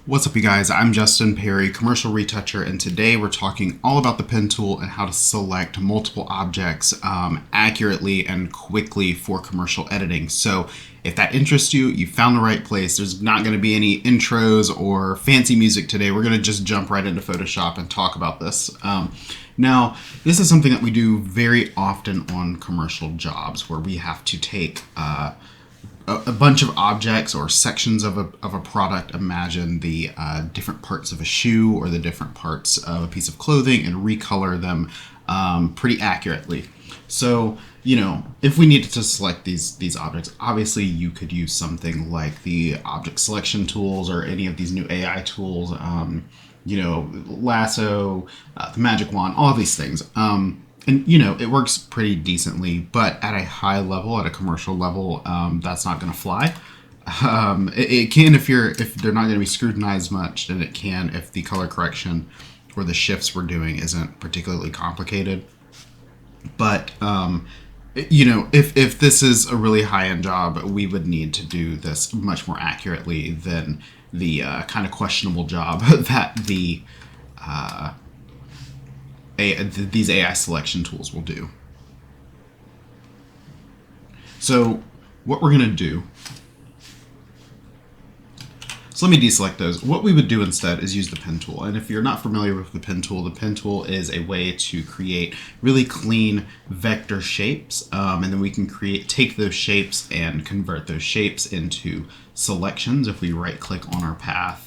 What's up, you guys? I'm Justin Perry, commercial retoucher, and today we're talking all about the pen tool and how to select multiple objects accurately and quickly for commercial editing. So if that interests you, you found the right place. There's not going to be any intros or fancy music today. We're going to just jump right into Photoshop and talk about this. Now, this is something that we do very often on commercial jobs where we have to take a bunch of objects or sections of a product. Imagine the different parts of a shoe or the different parts of a piece of clothing and recolor them pretty accurately. So, if we needed to select these objects, obviously you could use something like the object selection tools or any of these new AI tools, lasso, the magic wand, all of these things. And, it works pretty decently, but at a high level, at a commercial level, that's not going to fly. It can if they're not going to be scrutinized much, and it can if the color correction or the shifts we're doing isn't particularly complicated. But, if this is a really high-end job, we would need to do this much more accurately than the kind of questionable job that these AI selection tools will do. So what we're going to do, so let me deselect those. What we would do instead is use the pen tool. And if you're not familiar with the pen tool is a way to create really clean vector shapes. And then we can take those shapes and convert those shapes into selections. If we right click on our path,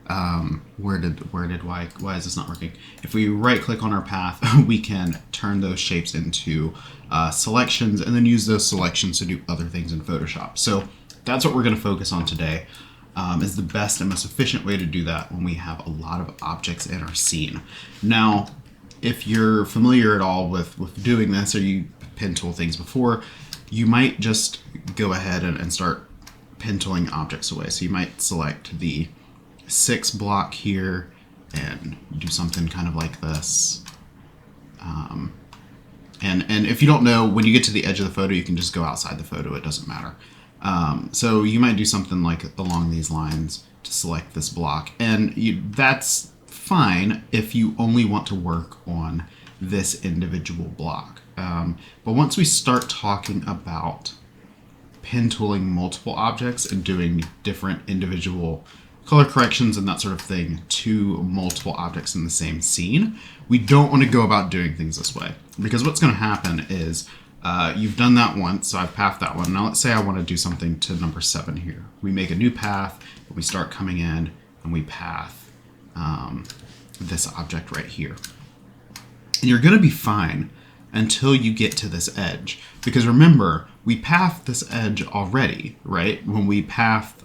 why is this not working? If we right click on our path, we can turn those shapes into selections and then use those selections to do other things in Photoshop. So that's what we're going to focus on today. Is the best and most efficient way to do that when we have a lot of objects in our scene. Now, if you're familiar at all with doing this, or you pen tool things before, you might just go ahead and start pen tooling objects away. So you might select the 6 block here and do something kind of like this. And if you don't know, when you get to the edge of the photo, you can just go outside the photo. It doesn't matter. So you might do something like along these lines to select this block. And that's fine if you only want to work on this individual block. But once we start talking about pen tooling multiple objects and doing different individual color corrections and that sort of thing to multiple objects in the same scene, we don't want to go about doing things this way. Because what's going to happen is you've done that once, so I've pathed that one. Now let's say I want to do something to number 7 here. We make a new path, and we start coming in, and we path this object right here. And you're going to be fine until you get to this edge. Because remember, we pathed this edge already, right? When we pathed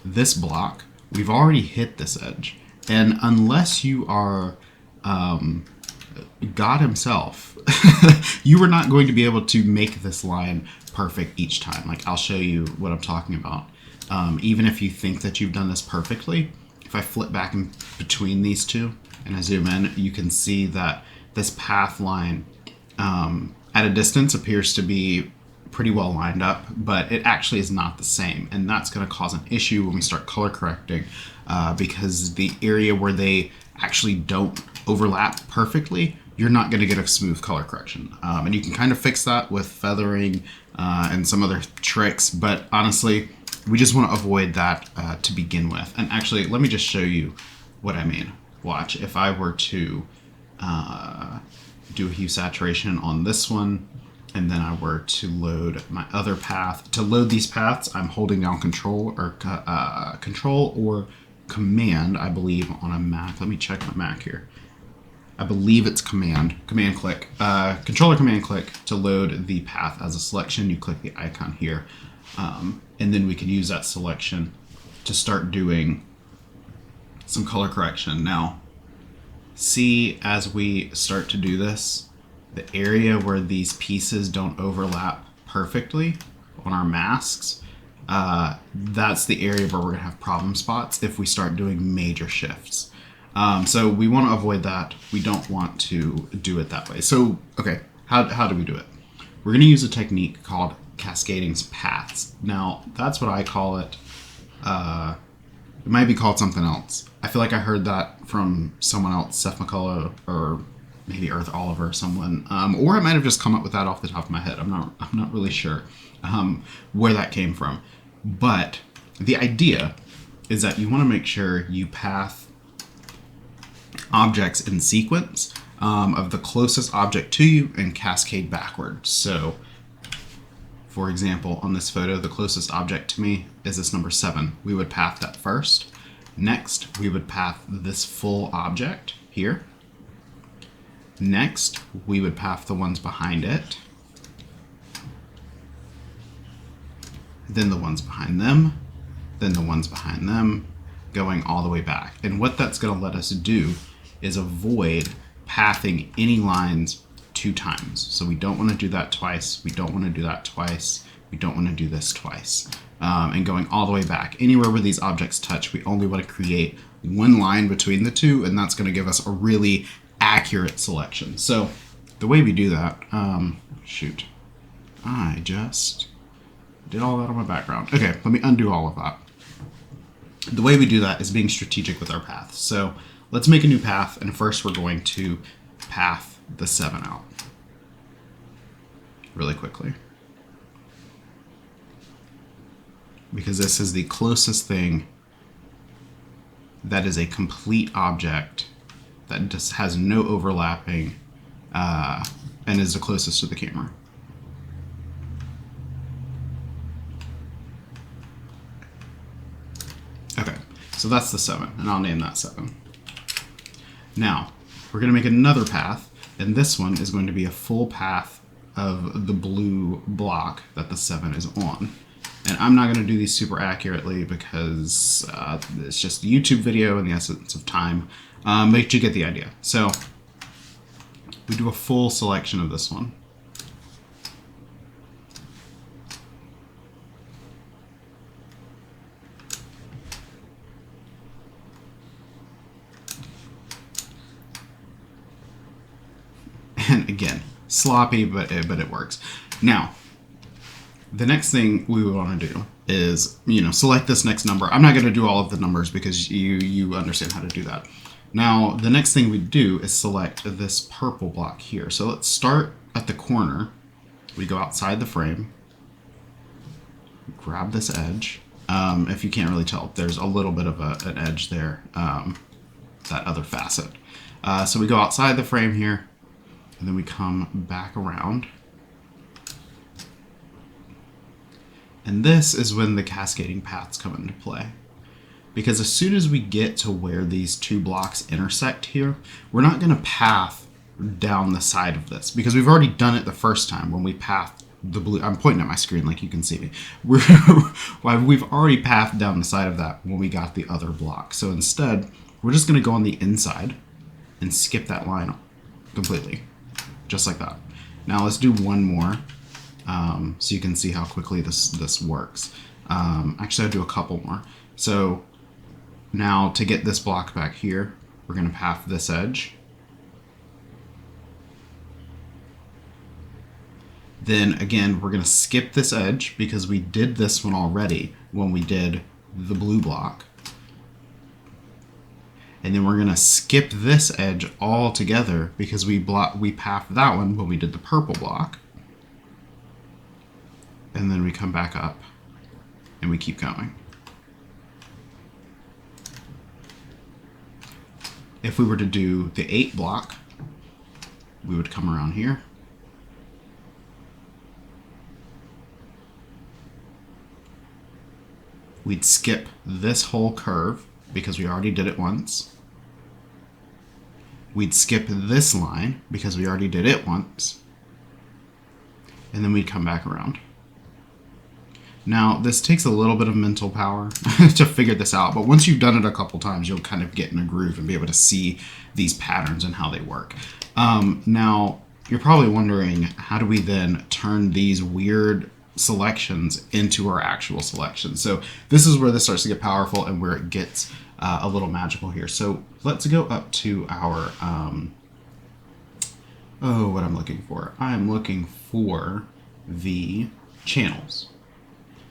this block, we've already hit this edge. And unless you are God himself, you are not going to be able to make this line perfect each time. Like, I'll show you what I'm talking about. Even if you think that you've done this perfectly, if I flip back in between these two and I zoom in, you can see that this path line at a distance appears to be pretty well lined up, but it actually is not the same. And that's going to cause an issue when we start color correcting because the area where they actually don't overlap perfectly, you're not going to get a smooth color correction. And you can kind of fix that with feathering and some other tricks, but honestly, we just want to avoid that to begin with. And actually, let me just show you what I mean. Watch, if I were to do a hue saturation on this one, and then I were to load my other path. To load these paths, I'm holding down Control or Command, I believe, on a Mac. Let me check my Mac here. I believe it's Command click. Control or Command click to load the path as a selection. You click the icon here. And then we can use that selection to start doing some color correction. Now, see, as we start to do this, the area where these pieces don't overlap perfectly on our masks, that's the area where we're going to have problem spots if we start doing major shifts. So we want to avoid that. We don't want to do it that way. So, okay, how do we do it? We're going to use a technique called Cascading Paths. Now, that's what I call it It might be called something else. I feel like I heard that from someone else, Seth McCullough, or maybe Earth Oliver, someone, or I might have just come up with that off the top of my head. I'm not really sure where that came from, but the idea is that you want to make sure you path objects in sequence of the closest object to you and cascade backwards. So, for example, on this photo, the closest object to me is this number 7. We would path that first. Next, we would path this full object here. Next, we would path the ones behind it. Then the ones behind them. Then the ones behind them, going all the way back. And what that's going to let us do is avoid pathing any lines 2 times. So we don't want to do that twice. We don't want to do that twice. We don't want to do this twice. And going all the way back. Anywhere where these objects touch, we only want to create 1 line between the 2, and that's going to give us a really accurate selection. So the way we do that, shoot, I just did all that on my background. Okay, let me undo all of that. The way we do that is being strategic with our paths. So let's make a new path, and first we're going to path the 7 out really quickly, because this is the closest thing that is a complete object that just has no overlapping and is the closest to the camera. Okay, so that's the 7, and I'll name that 7. Now, we're going to make another path, and this one is going to be a full path of the blue block that the 7 is on. And I'm not going to do these super accurately because it's just a YouTube video in the essence of time, but you get the idea. So we do a full selection of this one. And again, sloppy, but it works. Now, the next thing we would want to do is, select this next number. I'm not going to do all of the numbers because you understand how to do that. Now, the next thing we do is select this purple block here. So let's start at the corner. We go outside the frame, grab this edge. If you can't really tell, there's a little bit of an edge there, that other facet. So we go outside the frame here, and then we come back around. And this is when the cascading paths come into play. Because as soon as we get to where these 2 blocks intersect here, we're not going to path down the side of this, because we've already done it the first time when we pathed the blue. I'm pointing at my screen like you can see me. We've already pathed down the side of that when we got the other block. So instead, we're just going to go on the inside and skip that line completely. Just like that. Now let's do one more, so you can see how quickly this works. Actually, I'll do a couple more. So now to get this block back here, we're going to path this edge. Then again, we're going to skip this edge because we did this one already when we did the blue block. And then we're going to skip this edge altogether because we pathed that one when we did the purple block. And then we come back up and we keep going. If we were to do the 8 block, we would come around here. We'd skip this whole curve because we already did it once. We'd skip this line because we already did it once. And then we'd come back around. Now, this takes a little bit of mental power to figure this out, but once you've done it a couple times, you'll kind of get in a groove and be able to see these patterns and how they work. Now, you're probably wondering, how do we then turn these weird selections into our actual selections? So this is where this starts to get powerful and where it gets a little magical here. So let's go up to our, what I'm looking for. I'm looking for the channels.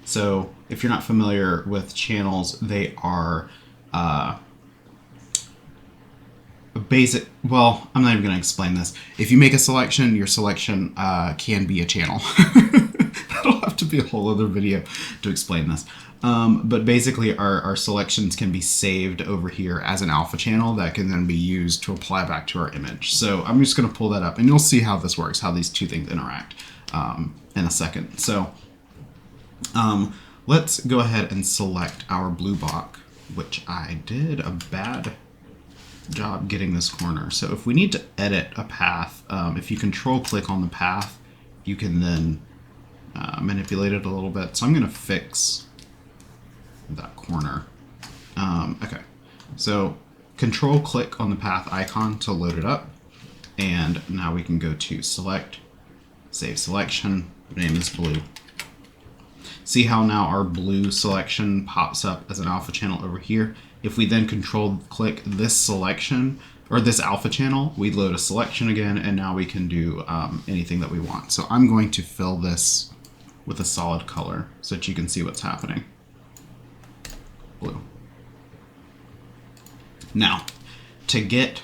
So if you're not familiar with channels, they are basic, well, I'm not even going to explain this. If you make a selection, your selection can be a channel. That'll have to be a whole other video to explain this. But basically our selections can be saved over here as an alpha channel that can then be used to apply back to our image. So I'm just going to pull that up and you'll see how this works, how these two things interact in a second. So let's go ahead and select our blue block, which I did a bad job getting this corner. So if we need to edit a path, if you control click on the path, you can then manipulate it a little bit. So I'm going to fix that corner. Okay, so control click on the path icon to load it up, and now we can go to select, save selection, name is blue. See how now our blue selection pops up as an alpha channel over here? If we then control click this selection or this alpha channel, we load a selection again, and now we can do anything that we want. So I'm going to fill this with a solid color so that you can see what's happening. Blue. Now, to get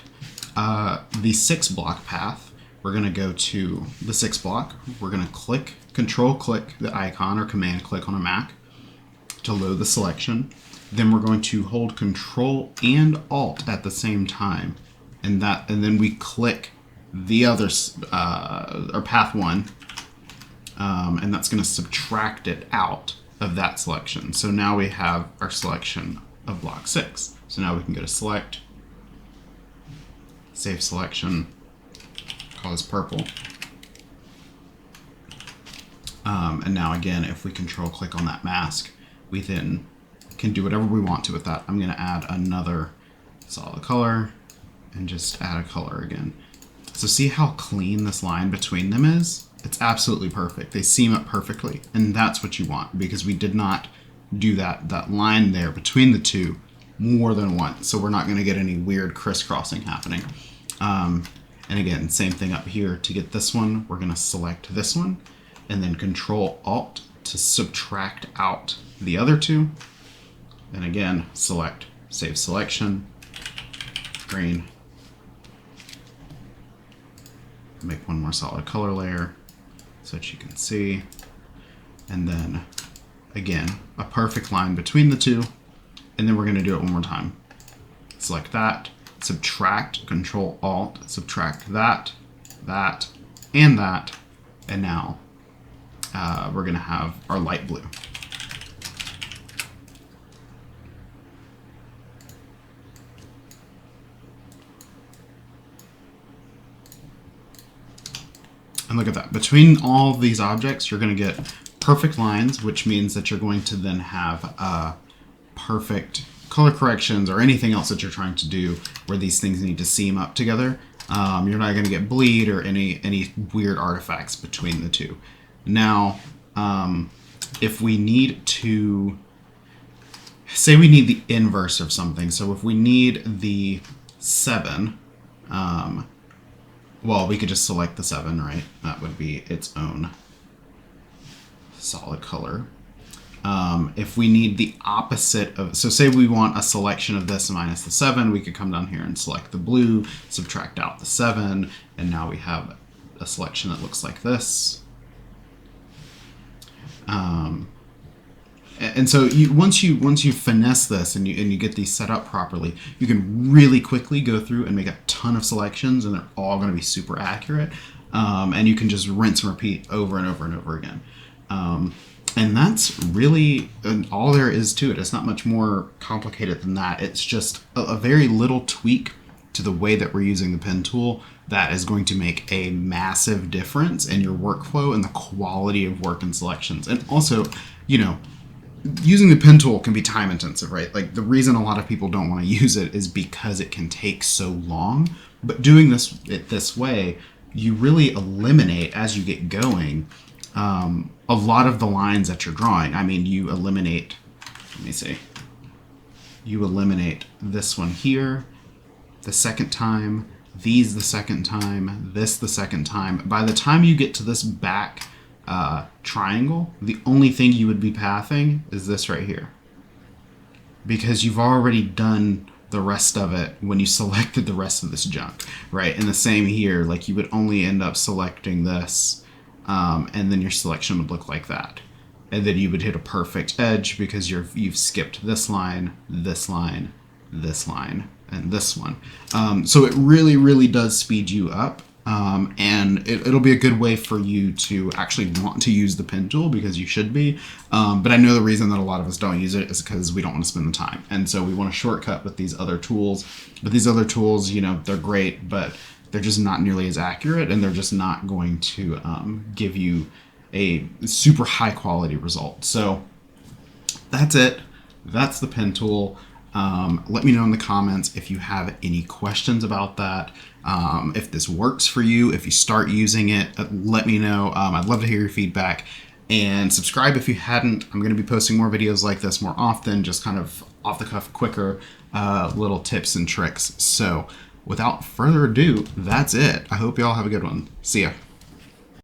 the 6 block path, we're going to go to the 6 block. We're going to click, control click the icon or command click on a Mac to load the selection. Then we're going to hold control and alt at the same time. And then we click the other, or path 1, and that's going to subtract it out of that selection. So now we have our selection of block 6. So now we can go to select, save selection, call this purple. And now again, if we control click on that mask, we then can do whatever we want to with that. I'm going to add another solid color and just add a color again. So see how clean this line between them is? It's absolutely perfect. They seam up perfectly, and that's what you want, because we did not do that line there between the two more than once, so we're not going to get any weird crisscrossing happening. And again, same thing up here. To get this one, we're going to select this one, and then control alt to subtract out the other two. And again, select, save selection, green. Make one more solid color layer so that you can see. And then again, a perfect line between the two. And then we're going to do it one more time. Select that, subtract, control alt, subtract that, that, and that. And now we're going to have our light blue. And look at that. Between all of these objects, you're going to get perfect lines, which means that you're going to then have perfect color corrections or anything else that you're trying to do where these things need to seam up together. You're not going to get bleed or any weird artifacts between the two. Now, if we need to, say we need the inverse of something. So if we need the 7, well, we could just select the 7, right? That would be its own solid color. If we need the opposite of, so say we want a selection of this minus the 7, we could come down here and select the blue, subtract out the 7, and now we have a selection that looks like this. And so once you finesse this and you get these set up properly, you can really quickly go through and make a ton of selections, and they're all going to be super accurate. And you can just rinse and repeat over and over and over again. And that's really all there is to it. It's not much more complicated than that. It's just a very little tweak to the way that we're using the pen tool that is going to make a massive difference in your workflow and the quality of work and selections. And also, you know, using the pen tool can be time intensive, right? Like the reason a lot of people don't want to use it is because it can take so long. But doing this way, you really eliminate, as you get going, a lot of the lines that you're drawing. I mean, you eliminate, let me see, you eliminate this one here the second time, these the second time, this the second time. By the time you get to this back triangle, the only thing you would be pathing is this right here. because you've already done the rest of it when you selected the rest of this junk, right? And the same here, like you would only end up selecting this, and then your selection would look like that. And then you would hit a perfect edge because you've skipped this line, this line, this line, and this one. So it really, really does speed you up. And it'll be a good way for you to actually want to use the pen tool, because you should be. But I know the reason that a lot of us don't use it is because we don't want to spend the time. And so we want to shortcut with these other tools. But these other tools, you know, they're great, but they're just not nearly as accurate, and they're just not going to give you a super high quality result. So that's it. That's the pen tool. Let me know in the comments if you have any questions about that. If this works for you, if you start using it, let me know. I'd love to hear your feedback. And subscribe if you hadn't. I'm going to be posting more videos like this more often, just kind of off the cuff, quicker little tips and tricks. So without further ado, that's it. I hope you all have a good one. See ya.